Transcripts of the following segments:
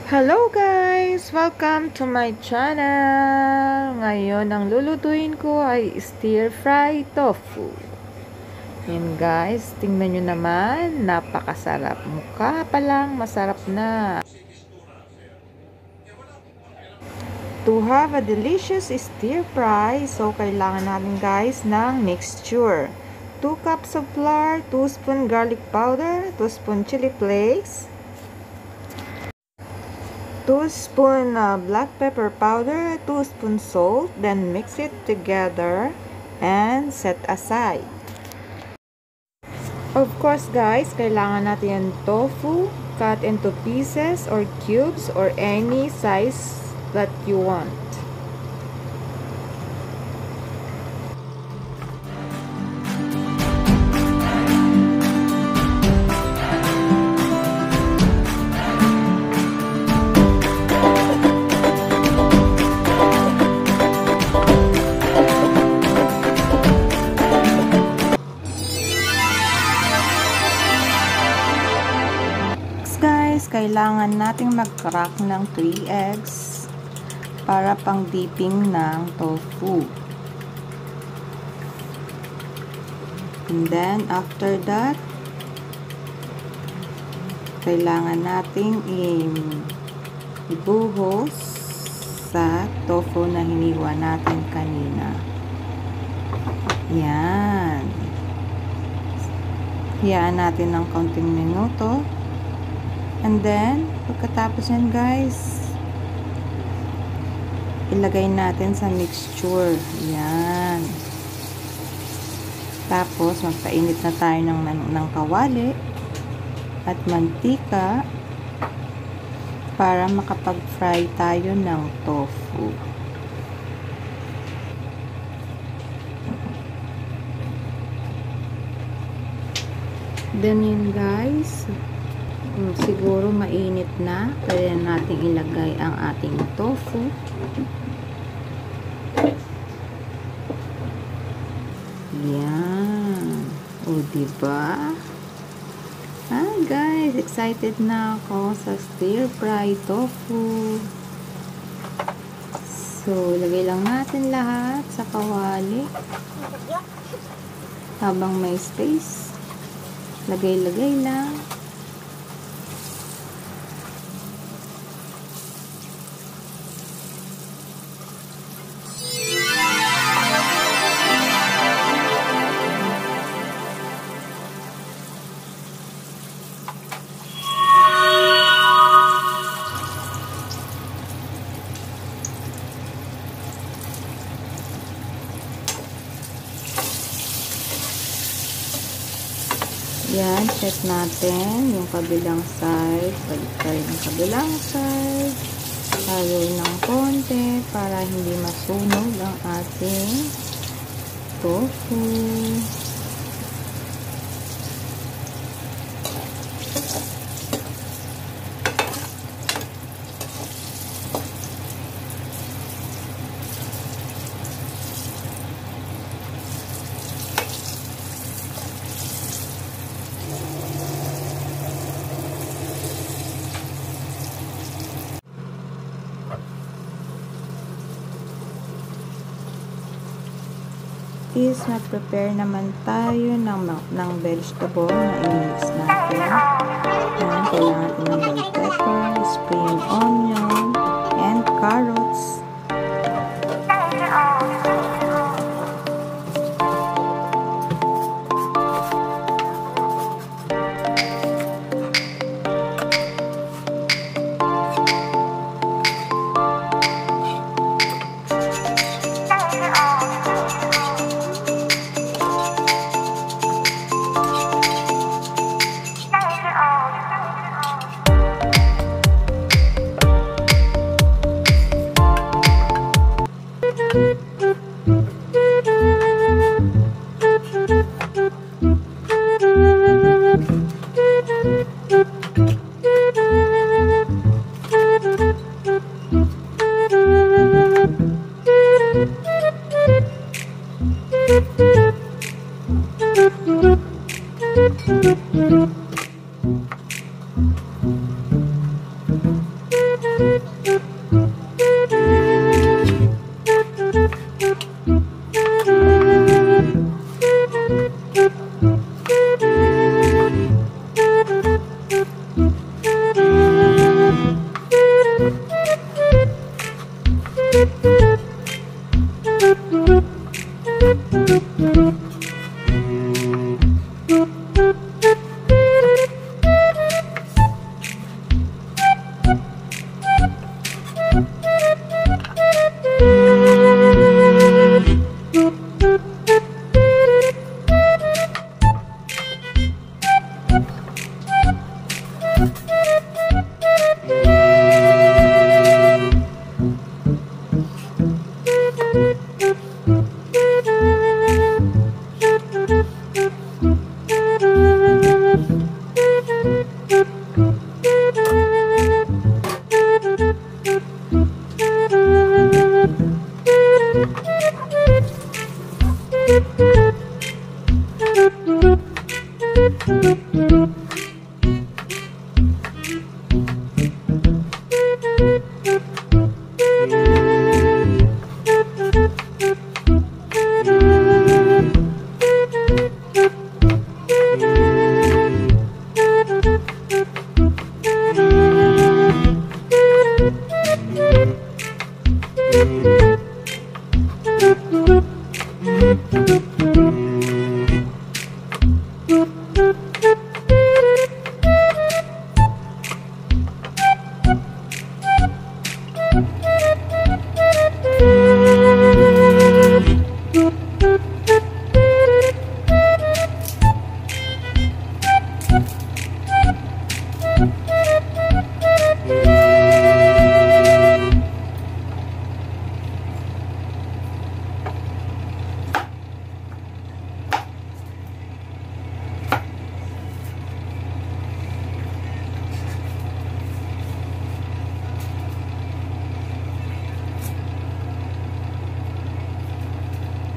Hello guys! Welcome to my channel! Ngayon, ang lulutuin ko ay stir-fry tofu. Yan guys, tingnan nyo naman, napakasarap. Mukha pa lang, masarap na. To have a delicious stir-fry, so kailangan natin guys ng mixture. 2 cups of flour, 2 spoon garlic powder, 2 spoon chili flakes, 2 spoon black pepper powder, 2 spoon salt, then mix it together and set aside. Of course guys, kailangan natin yung tofu, cut into pieces or cubes or any size that you want. Kailangan nating mag-crack ng 3 eggs para pang dipping ng tofu. And then, after that, kailangan nating ibuhos sa tofu na hiniwa natin kanina. Yan. Hiyaan natin ng kaunting minuto. And then, pagkatapos yan guys, ilagay natin sa mixture. Yan. Tapos, magpainit na tayo ng kawali at mantika para makapag-fry tayo ng tofu. Then yun guys, siguro mainit na, kaya natin ilagay ang ating tofu. Yan. O diba? Guys, excited na ako sa stir fry tofu. So, lagay lang natin lahat sa kawali habang may space. Lagay-lagay lang. Yan, check natin yung kabilang side. Balik tayo ng kabilang side. Haluin ng konti para hindi masunog ang ating tofu. Is mag-prepare naman tayo ng vegetable na i-mix natin. Yan, kailangan natin ng bell pepper, spring onion, and carrots.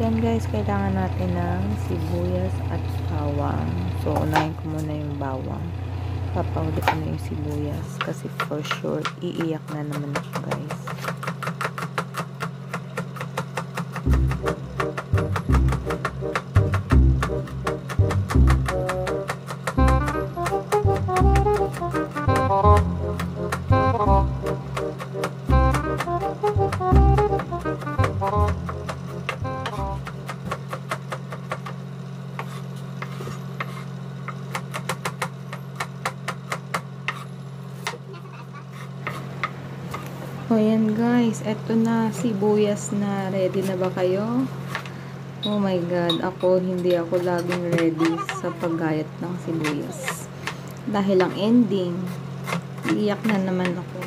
Yan guys, kailangan natin ng sibuyas at bawang. So, unahin ko muna yung bawang. Papahuli ko na yung sibuyas kasi for sure, iiyak na naman ako guys. O yan guys, eto na, sibuyas na. Ready na ba kayo? Oh my god, hindi ako laging ready sa paggayat ng sibuyas. Dahil ang ending, iyak na naman ako.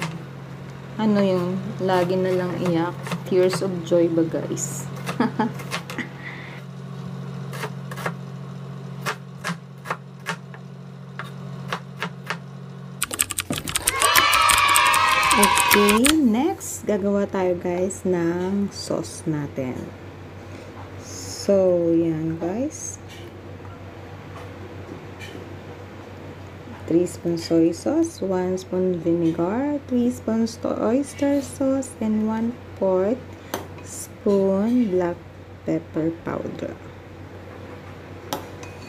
Ano yung lagi na lang iyak? Tears of joy ba guys? Okay, next, gagawa tayo guys ng sauce natin. So, yan guys. 3 spoons soy sauce, 1 spoon vinegar, 3 spoons oyster sauce, and 1/4 spoon black pepper powder.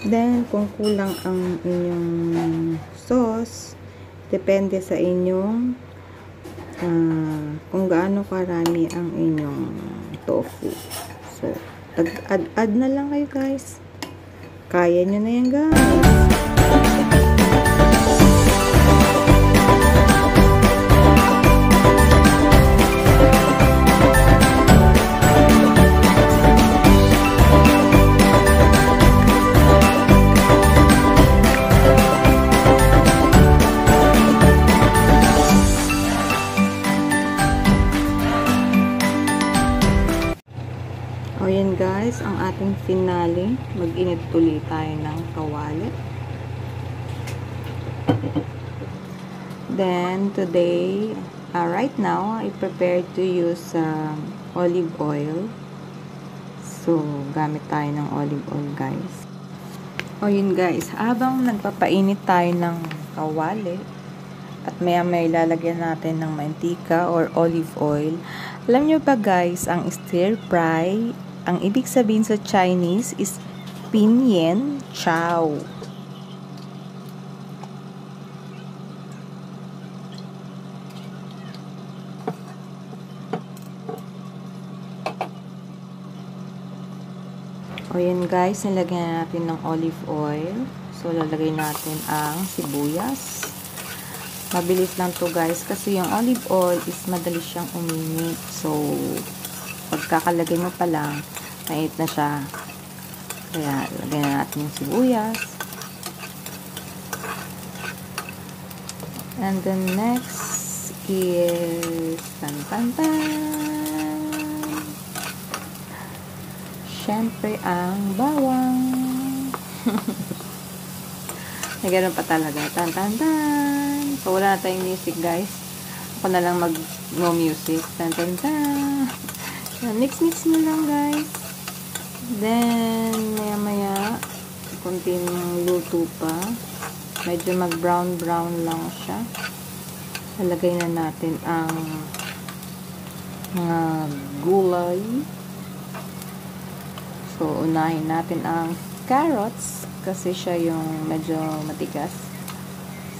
Then, kung kulang ang inyong sauce, depende sa inyong kung gaano karami ang inyong tofu. So, add na lang kayo guys. Kaya nyo na yan guys. O yan guys, ang ating finale. Mag-init tuloy tayo ng kawali. Then, today, right now, I prepared to use olive oil. So, gamit tayo ng olive oil guys. O yun guys, habang nagpapainit tayo ng kawali, at maya-maya ilalagyan natin ng mantika or olive oil. Alam nyo ba guys, ang stir fry, ang ibig sabihin sa Chinese is pinyin, chǎo. O yan guys, nilagyan na natin ng olive oil. So, lalagay natin ang sibuyas. Mabilis lang to guys kasi yung olive oil is madali siyang uminit. So, pagkakalagay mo pa lang, mainit na siya. Kaya, lagyan na natin yung sibuyas. And then next is syempre ang bawang. May ganun pa talaga. So, wala na tayong music, guys. Ako na lang no music. Mix nyo lang, guys. Then, maya-maya, kunting luto pa. Medyo mag-brown lang siya. Lalagay na natin ang mga gulay. So, unahin natin ang carrots kasi siya yung medyo matigas.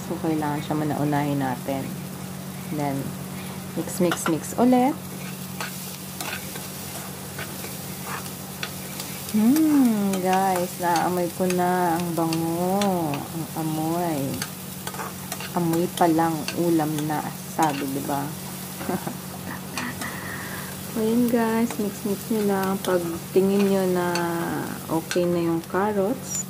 So, kailangan siya unahin natin. Then, mix ulit. Guys, naamoy ko na ang bango. Ang amoy. Amoy pa lang ulam na. Sabi, diba? Ayan guys, mix nyo lang. Pag tingin nyo na okay na yung carrots,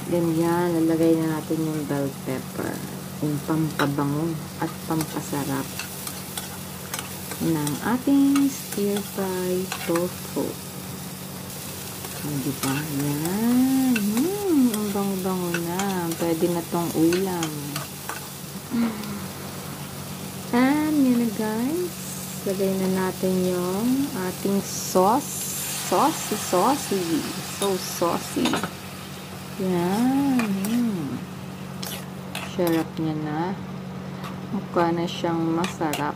ganyan, lalagay na natin yung bell pepper, yung pampabango at pampasarap ng ating stir-fry tofu. Diba? Yan. Ang bango-bango na. Pwede na tong ulam. And yun na guys. Lagay na natin yung ating sauce. Saucy. So saucy. Yan. Sarap niya na. Mukha na siyang masarap.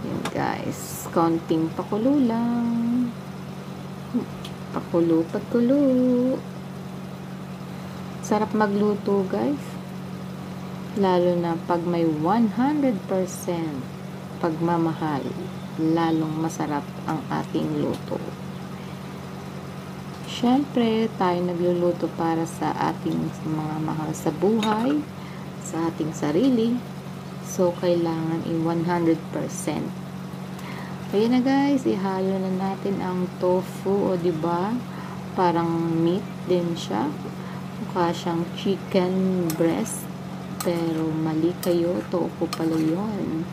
Yan guys. Konting pakulo lang. Pakulo. Sarap magluto guys. Lalo na pag may 100% pagmamahal. Lalong masarap ang ating luto. Siyempre, tayo nagluluto para sa ating mga mahal sa buhay, sa ating sarili. So, kailangan 100%. Kaya na guys, ihalo na natin ang tofu, o diba? Parang meat din siya. Mukha siyang chicken breast. Pero mali kayo, tofu pala yun.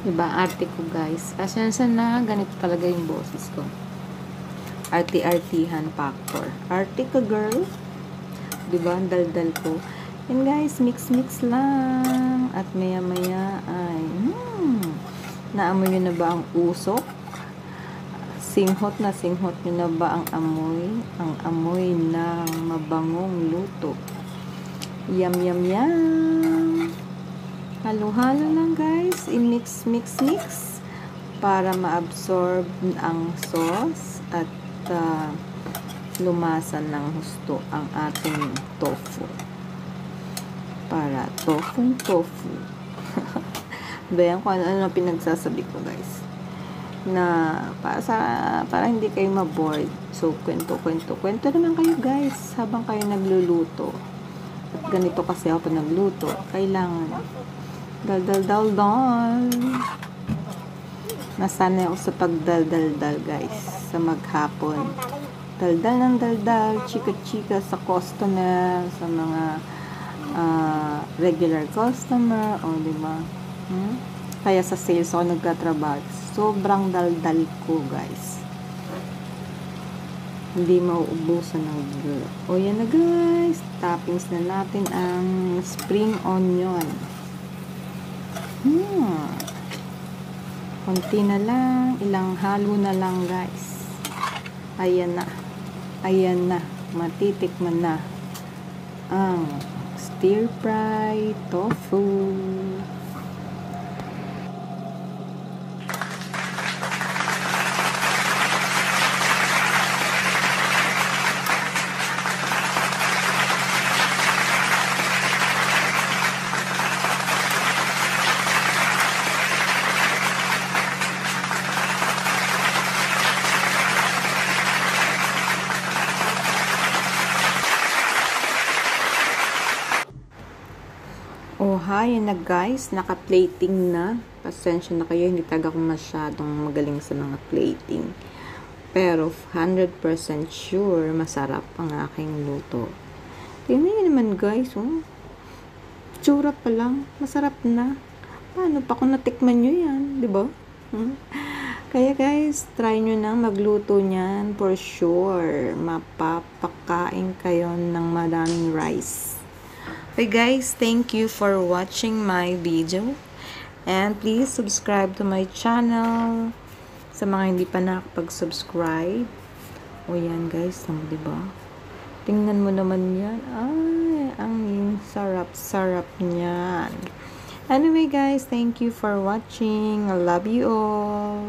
Diba? Arte ko guys. Asyansa na, ganito talaga yung boses ko. Arti-artihan factor. Arte ka girl. Diba? Ang daldal ko. And guys, mix lang. At maya-maya ay naamoy nyo na ba ang usok? Singhot nyo na ba ang amoy? Ang amoy ng mabangong luto. Yum. Halo-halo lang guys. I-mix para ma-absorb ang sauce at lumasan ng husto ang ating tofu. Para tofu. Bayan ko ano pinagsasabi ko guys. Na para hindi kayo ma-bored. So, kwento naman kayo guys habang kayo nagluluto. At ganito kasi ako nagluto. Kailangan dal. Nasanay ako sa pagdal guys. Sa maghapon. Dal, chika sa customer, sa mga regular customer, o diba? Kaya sa sales ako nagkatrabaho. Sobrang dal ko guys. Hindi mauubusan ng girl. O yan na guys. Toppings na natin ang spring onion. Konti na lang. Ilang halo na lang guys. Ayan na. Matitikman na ang stir-fry tofu. Yun na guys, naka-plating na. Pasensya na kayo, hindi talaga ako masyadong magaling sa mga plating. Pero 100% sure, masarap ang aking luto. Tingnan nyo naman guys, oh. Tsura pa lang, masarap na. Paano pa kung natikman nyo yan, di ba? Kaya guys, try nyo na magluto niyan for sure. Mapapakain kayo ng madaming rice. Okay guys, thank you for watching my video. And please subscribe to my channel. Sa mga hindi pa nakapag-subscribe. O yan guys, diba? Tingnan mo naman yan. Ay, ang sarap-sarap niyan. Anyway guys, thank you for watching. I love you all.